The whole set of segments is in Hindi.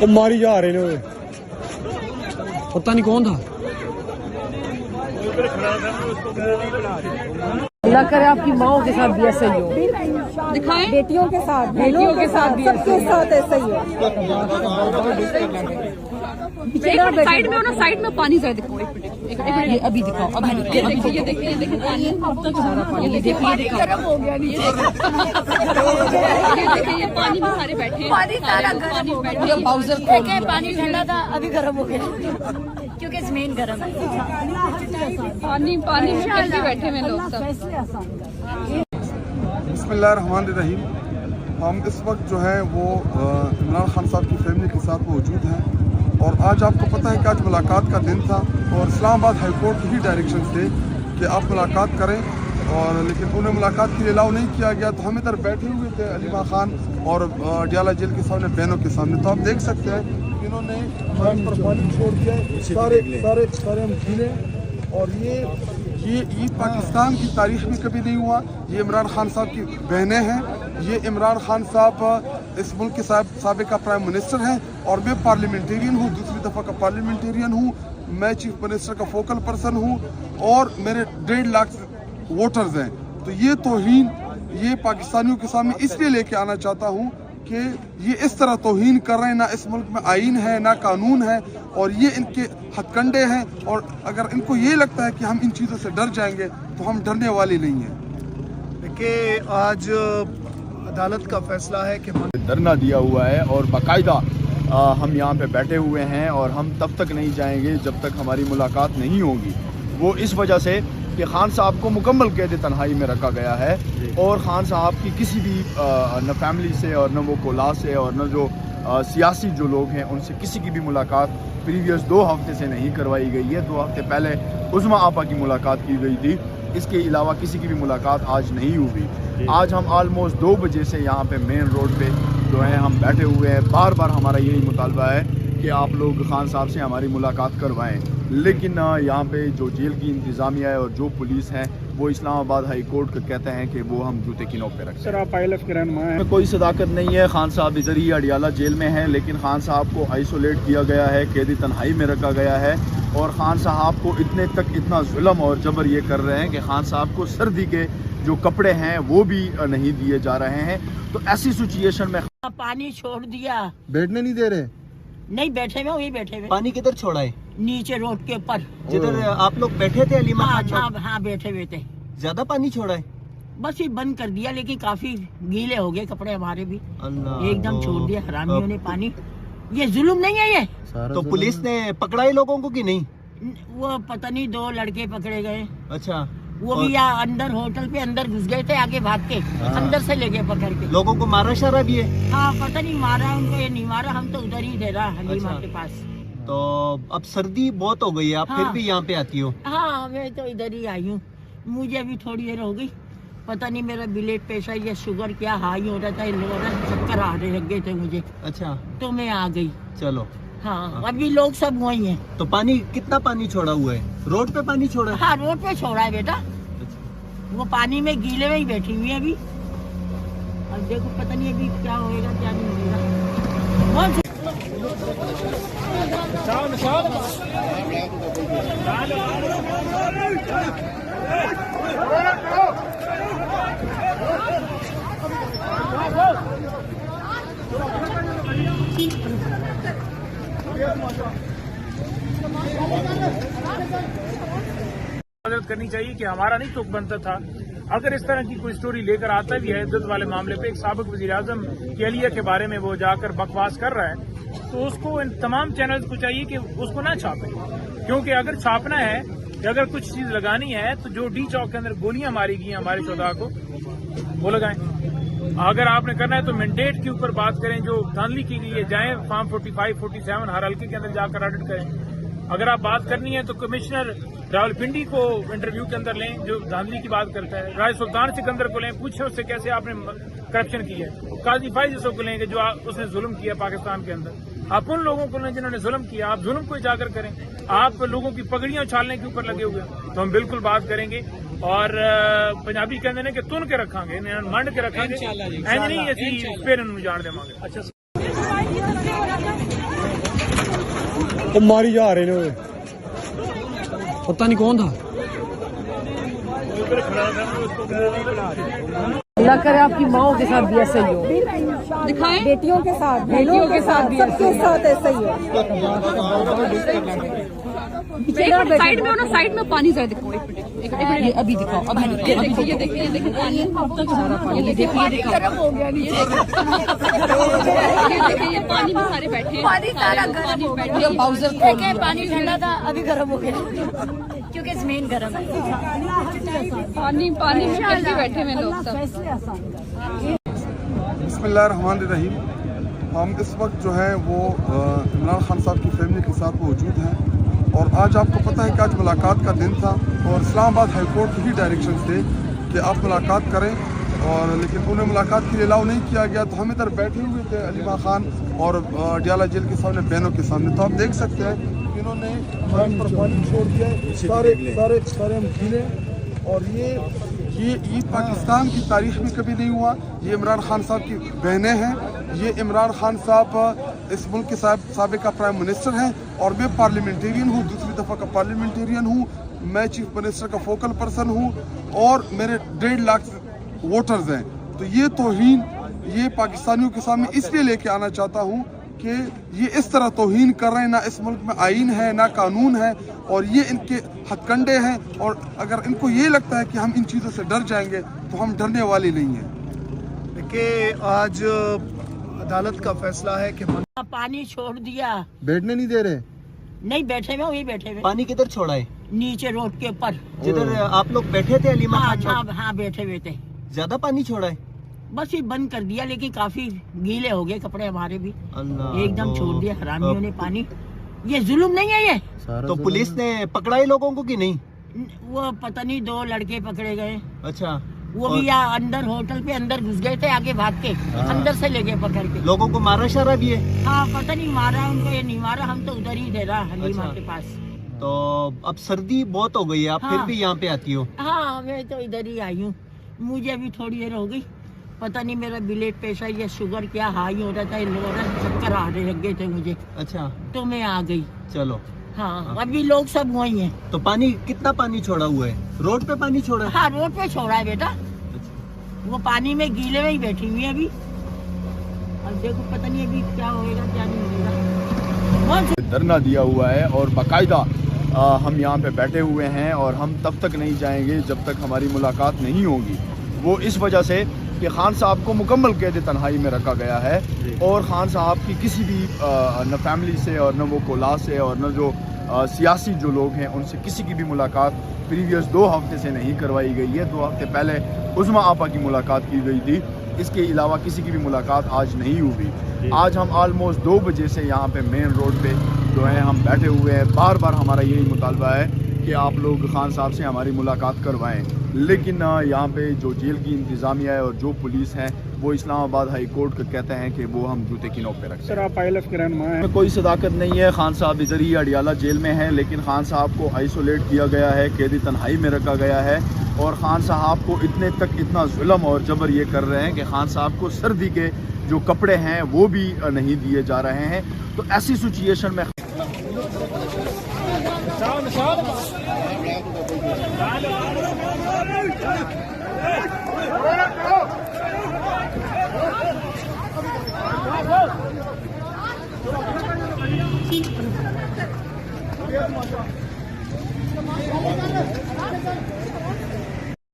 वो मारी जा रहे ने, पता नहीं कौन था। अल्लाह करे आपकी माओ के साथ भी ऐसा ही हो, दिखाएं बेटियों के साथ भी सबके साथ ऐसा ही हो। साइड में हो ना, साइड में पानी जरा दिखाओ, एक मिनट ये अभी दिखाओ, अभी ये देखिए ये देखिए ये देखिए पानी अब तक सारा पानी, ये देखिए ये गर्म हो गया नीचे, ये देखिए ये पानी में सारे बैठे हैं, पानी सारा गर्म हो गया, पानी ठंडा था अभी गर्म हो गया क्योंकि जमीन गर्म है, पानी पानी में कैसे बैठे हैं लोग सब। बिस्मिल्लाहिर्रहमानिर्रहीम। हम इस वक्त जो है वो इमरान खान साहब की फैमिली के साथ मौजूद हैं और आज आपको पता है कि आज मुलाकात का दिन था और इस्लामाबाद हाई कोर्ट के ही डायरेक्शन थे कि आप मुलाकात करें, और लेकिन उन्हें मुलाकात के लिए अलाउ नहीं किया गया। तो हम इधर बैठे हुए थे अलीमा खान और अडियाला जेल के सामने, बहनों के सामने। तो आप देख सकते हैं कि इन्होंने हमारे पर पानी छोड़ दिया, सारे हम गिने, और ये पाकिस्तान की तारीख में कभी नहीं हुआ। ये इमरान खान साहब की बहनें हैं, ये इमरान खान साहब इस मुल्क के साबिका प्राइम मिनिस्टर हैं और मैं पार्लियामेंटेरियन हूँ, दूसरी दफ़ा का पार्लियामेंटेरियन हूँ। मैं चीफ मिनिस्टर का फोकल पर्सन हूँ और मेरे 1.5 लाख वोटर्स हैं। तो ये तौहीन ये पाकिस्तानियों के सामने इसलिए लेके आना चाहता हूँ कि ये इस तरह तौहीन कर रहे हैं। ना इस मुल्क में आईन है, ना कानून है, और ये इनके हथकंडे हैं। और अगर इनको ये लगता है कि हम इन चीज़ों से डर जाएंगे तो हम डरने वाले नहीं हैं। देखिए, आज अदालत का फैसला है कि धरना दिया हुआ है और बाकायदा हम यहाँ पे बैठे हुए हैं और हम तब तक नहीं जाएंगे जब तक हमारी मुलाकात नहीं होगी। वो इस वजह से कि खान साहब को मुकम्मल कैद तन्हाई में रखा गया है और खान साहब की किसी भी न फैमिली से और न वो कोला से और न जो सियासी जो लोग हैं उनसे किसी की भी मुलाकात प्रीवियस 2 हफ्ते से नहीं करवाई गई है। 2 हफ्ते पहले उज़्मा आपा की मुलाकात की गई थी, इसके अलावा किसी की भी मुलाकात आज नहीं हुई। आज हम ऑलमोस्ट 2 बजे से यहाँ पे मेन रोड पे जो है हम बैठे हुए हैं। बार बार हमारा यही मुतालबा है कि आप लोग खान साहब से हमारी मुलाकात करवाएं, लेकिन यहाँ पे जो जेल की इंतज़ामिया है और जो पुलिस है वो इस्लामाबाद हाई कोर्ट का कहते हैं कि वो हम जूते की नोक पे रखते हैं। सर, आप ILF के रहनुमा हैं। कोई सदाकत नहीं है, खान साहब इधर ही अडियाला जेल में है, लेकिन खान साहब को आइसोलेट किया गया है, कैदी तन्हाई में रखा गया है और खान साहब को इतना जुल्म और जबर ये कर रहे हैं कि खान साहब को सर्दी के जो कपड़े हैं वो भी नहीं दिए जा रहे हैं। तो ऐसी सिचुएशन में पानी छोड़ दिया, बैठने नहीं दे रहे। नहीं बैठे हुए, वही बैठे हुए। पानी किधर छोड़ा है? नीचे रोड के ऊपर जिधर आप लोग बैठे थे अलीमा खान चौक? हाँ बैठे हुए थे। ज्यादा पानी छोड़ा है? बस ये बंद कर दिया, लेकिन काफी गीले हो गए कपड़े हमारे भी, अल्लाह, एकदम छोड़ दिया हरामियों ने पानी। ये जुल्म नहीं है ये? तो पुलिस ने पकड़ा है लोगों को कि नहीं? वो पता नहीं 2 लड़के पकड़े गए। अच्छा, वो भी यहाँ अंदर होटल पे अंदर घुस गए थे, आगे भाग के अंदर से ले गए पकड़ के। लोगों को मारा शारा भी है? हाँ, पता नहीं मारा उनको या नहीं मारा, हम तो उधर ही थे हलीमा अच्छा। के पास। तो अब सर्दी बहुत हो गई है, आप फिर भी यहाँ पे आती हो? हाँ, मैं तो इधर ही आई हूँ। मुझे अभी थोड़ी देर हो गई, पता नहीं मेरा ब्लड प्रेशर या शुगर क्या हाई हो रहा था, चक्कर आने लग गए थे मुझे। अच्छा, तो मैं आ गई। चलो। हाँ, अभी लोग सब वही हैं। तो पानी कितना पानी छोड़ा हुआ है? रोड पे पानी छोड़ा है? हाँ, रोड पे छोड़ा है बेटा। वो पानी में गीले में ही बैठी हुई है अभी। अब देखो पता नहीं अभी क्या होएगा क्या नहीं होएगा। मदद करनी चाहिए कि हमारा नहीं तुक बनता था। अगर इस तरह की कोई स्टोरी लेकर आता भी है इद्दत वाले मामले पे, एक साबिक वज़ीर-ए-आज़म की अहलिया के बारे में वो जाकर बकवास कर रहा है, तो उसको इन तमाम चैनल्स को चाहिए कि उसको ना छापें, क्योंकि अगर छापना है कि अगर कुछ चीज लगानी है तो जो डी चौक के अंदर गोलियां मारी गई हमारे चौदह को वो लगाएं। अगर आपने करना है तो मैंडेट के ऊपर बात करें, जो धांधली की गई है जाएं फॉर्म 45, 47 हर हल्के के अंदर जाकर ऑडिट करें। अगर आप बात करनी है तो कमिश्नर रावलपिंडी को इंटरव्यू के अंदर लें जो धांधली की बात करता है, राय सुल्तान सिकंदर को लें, पूछे उससे कैसे आपने करप्शन की है, काजी फाइज को लेंगे जो उसने जुल्म किया पाकिस्तान के अंदर। आप उन लोगों को लें जिन्होंने जुल्म किया, आप जुल्म को उजागर करें। आप लोगों की पगड़ियां उछालने के ऊपर लगे हुए तो हम बिल्कुल बात करेंगे और पंजाबी कहते हैं कि तुन के रखांगे, मंड के रखांगे, नहीं असी फिर जान देवांगे। अच्छा वो मारी जा रहे ने पता नहीं कौन था। अल्लाह करे आपकी माओ के साथ भी ऐसा ही हो। दिखाएं बेटियों के साथ भी सबके साथ ऐसा ही हो। साइड में हो ना, साइड में पानी जरा दिखाओ। एक मिनट, ये अभी दिखाओ, अभी ये देखिए पानी अब तक सारा पानी। ये देखिए गर्म हो गया नीचे। ये देखिए ये पानी में सारे बैठे हैं, पानी सारा गर्म हो गया। बाउजर देखिए पानी ठंडा था, अभी गर्म हो गया क्योंकि जमीन गर्म है। पानी में कैसे बैठे हुए लोग सब। बिस्मिल्लाहिर्रहमानिर्रहीम। हम इस वक्त जो है वो इमरान खान साहब की फैमिली के साथ मौजूद हैं और आज आपको पता है कि आज मुलाकात का दिन था और इस्लामाबाद हाई कोर्ट के ही डायरेक्शन थे कि आप मुलाकात करें, और लेकिन उन्हें मुलाकात के लिए अलाउ नहीं किया गया। तो हम इधर बैठे हुए थे अलीमा खान और डियाला जेल के सामने, बहनों के सामने। तो आप देख सकते हैं कि इन्होंने पर पानी छोड़ दिया, सारे हम गिने। और ये ईद पाकिस्तान की तारीख में कभी नहीं हुआ। ये इमरान खान साहब की बहनें हैं। ये इमरान खान साहब इस मुल्क के साबिका प्राइम मिनिस्टर हैं और मैं पार्लियामेंटेरियन हूँ, दूसरी दफ़ा का पार्लियामेंटेरियन हूँ। मैं चीफ मिनिस्टर का फोकल पर्सन हूँ और मेरे 1.5 लाख वोटर्स हैं। तो ये तौहीन ये पाकिस्तानियों के सामने इसलिए लेके आना चाहता हूँ कि ये इस तरह तौहीन कर रहे हैं। ना इस मुल्क में आईन है, ना कानून है, और ये इनके हथकंडे हैं। और अगर इनको ये लगता है कि हम इन चीज़ों से डर जाएंगे तो हम डरने वाले नहीं हैं। देखिए आज अदालत का फैसला है कि पानी छोड़ दिया। बैठने नहीं दे रहे। नहीं बैठे हुए, वही बैठे हुए पानी किधर छोड़ा है? नीचे रोड के ऊपर। जिधर आप लोग बैठे थे अलीमा खान चौक? हाँ बैठे हुए थे। ज्यादा पानी छोड़ा है? बस ये बंद कर दिया, लेकिन काफी गीले हो गए कपड़े हमारे भी। अल्लाह, एकदम छोड़ दिया हरामियों ने पानी। ये जुल्म नहीं है ये? तो पुलिस ने पकड़ाई लोगों को कि नहीं? वो पता नहीं 2 लड़के पकड़े गए। अच्छा, वो भी यहाँ अंदर होटल पे अंदर घुस गए थे, आगे भाग के अंदर से ले गए पकड़ के। लोगों को मारा शारा भी है? हाँ पता नहीं मारा उनको, ये नहीं मारा। हम तो उधर ही थे रहा हलीमा अच्छा। के पास। तो अब सर्दी बहुत हो गई है, आप फिर हाँ। भी यहाँ पे आती हो? हाँ मैं तो इधर ही आई हूँ। मुझे अभी थोड़ी देर हो गई, पता नहीं मेरा ब्लड प्रेशर या शुगर क्या हाई हो रहा था, इन लोगों ने चक्कर आने लग गए थे मुझे। अच्छा, तो मैं आ गई। चलो। हाँ अभी लोग सब वही हैं। तो पानी कितना पानी छोड़ा हुआ है? रोड पे पानी छोड़ा है? हाँ रोड पे छोड़ा है बेटा। वो पानी में गीले में ही बैठी हुई है अभी। अब देखो पता नहीं अभी क्या होएगा क्या नहीं होएगा। धरना दिया हुआ है और बाकायदा हम यहाँ पे बैठे हुए हैं और हम तब तक नहीं जाएंगे जब तक हमारी मुलाकात नहीं होगी। वो इस वजह से कि खान साहब को मुकम्मल कैद तन्हाई में रखा गया है और खान साहब की किसी भी न फैमिली से और न वो कोला से और न जो सियासी जो लोग हैं उनसे किसी की भी मुलाकात प्रीवियस 2 हफ्ते से नहीं करवाई गई है। 2 हफ्ते पहले उस्मा आपा की मुलाकात की गई थी, इसके अलावा किसी की भी मुलाकात आज नहीं हुई। आज हम ऑलमोस्ट 2 बजे से यहाँ पे मेन रोड पे जो है हम बैठे हुए हैं। बार बार हमारा यही मुतालबा है कि आप लोग खान साहब से हमारी मुलाकात करवाएं, लेकिन यहाँ पे जो जेल की इंतज़ामिया है और जो पुलिस है वो इस्लामाबाद हाई कोर्ट का कहते हैं कि वो हम जूते की नोक पे रखते हैं। सर आप ILF के रहनुमा हैं। कोई सदाकत नहीं है। खान साहब इधर ही अडियाला जेल में हैं, लेकिन खान साहब को आइसोलेट किया गया है, कैदी तन्हाई में रखा गया है और खान साहब को इतना जुल्म और जबर ये कर रहे हैं कि खान साहब को सर्दी के जो कपड़े हैं वो भी नहीं दिए जा रहे हैं। तो ऐसी सिचुएशन में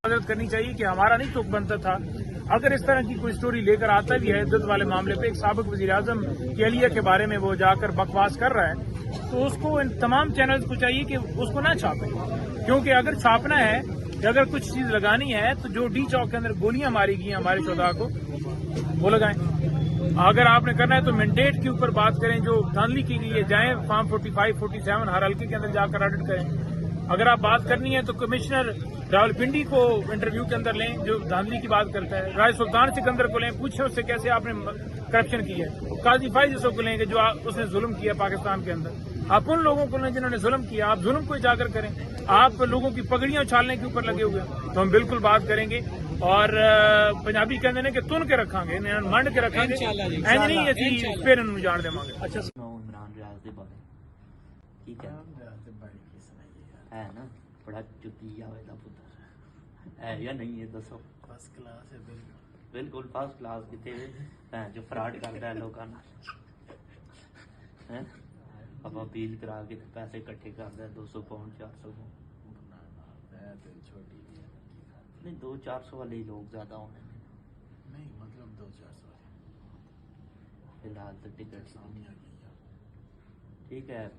मदद करनी चाहिए कि हमारा नहीं तुक बनता था। अगर इस तरह की कोई स्टोरी लेकर आता भी है इद्दत वाले मामले पे, एक साबिक वज़ीर-ए-आज़म की अहलिया के बारे में वो जाकर बकवास कर रहा है, तो उसको इन तमाम चैनल्स को चाहिए कि उसको ना छापें, क्योंकि अगर छापना है या अगर कुछ चीज लगानी है तो जो डी चौक के अंदर गोलियां मारी गई हमारे शोधा को वो लगाएं। अगर आपने करना है तो मैंडेट के ऊपर बात करें, जो धांधली की गई है जाएं फॉर्म 45, 47 हर हल्के के अंदर जाकर ऑडिट करें। अगर आप बात करनी है तो कमिश्नर रावलपिंडी को इंटरव्यू के अंदर लें जो धांधली की बात करता है, राय सुल्तान सिकंदर को लें, पूछें उससे कैसे आपने करप्शन की है, काजी फाइज को लें कि जो उसने जुल्म किया पाकिस्तान के अंदर। आप उन लोगों को लें जिन्होंने जुल्म किया, आप जुल्म को उजागर करें। आप लोगों की पगड़ियां उछालने के ऊपर लगे हुए तो हम बिल्कुल बात करेंगे और पंजाबी कहते हैं कि तुन के रखांगे, मंड के रखांगे, इंज नहीं ऐसी फिर जान देवांगे। अच्छा की कहते है ना बड़ा चुतिया वाला पुत्र है या नहीं है दसो फर्स्ट क्लास है बिल्कुल फर्स्ट क्लास कितने जो फ्रॉड करता है लोगों हैं अब अपील करा के पैसे इकट्ठे करता है 200 पाउंड 400 छोटी नहीं 200-400 वाले ही लोग ज्यादा होने नहीं मतलब 200-400 फिलहाल तो टिकट ठीक है।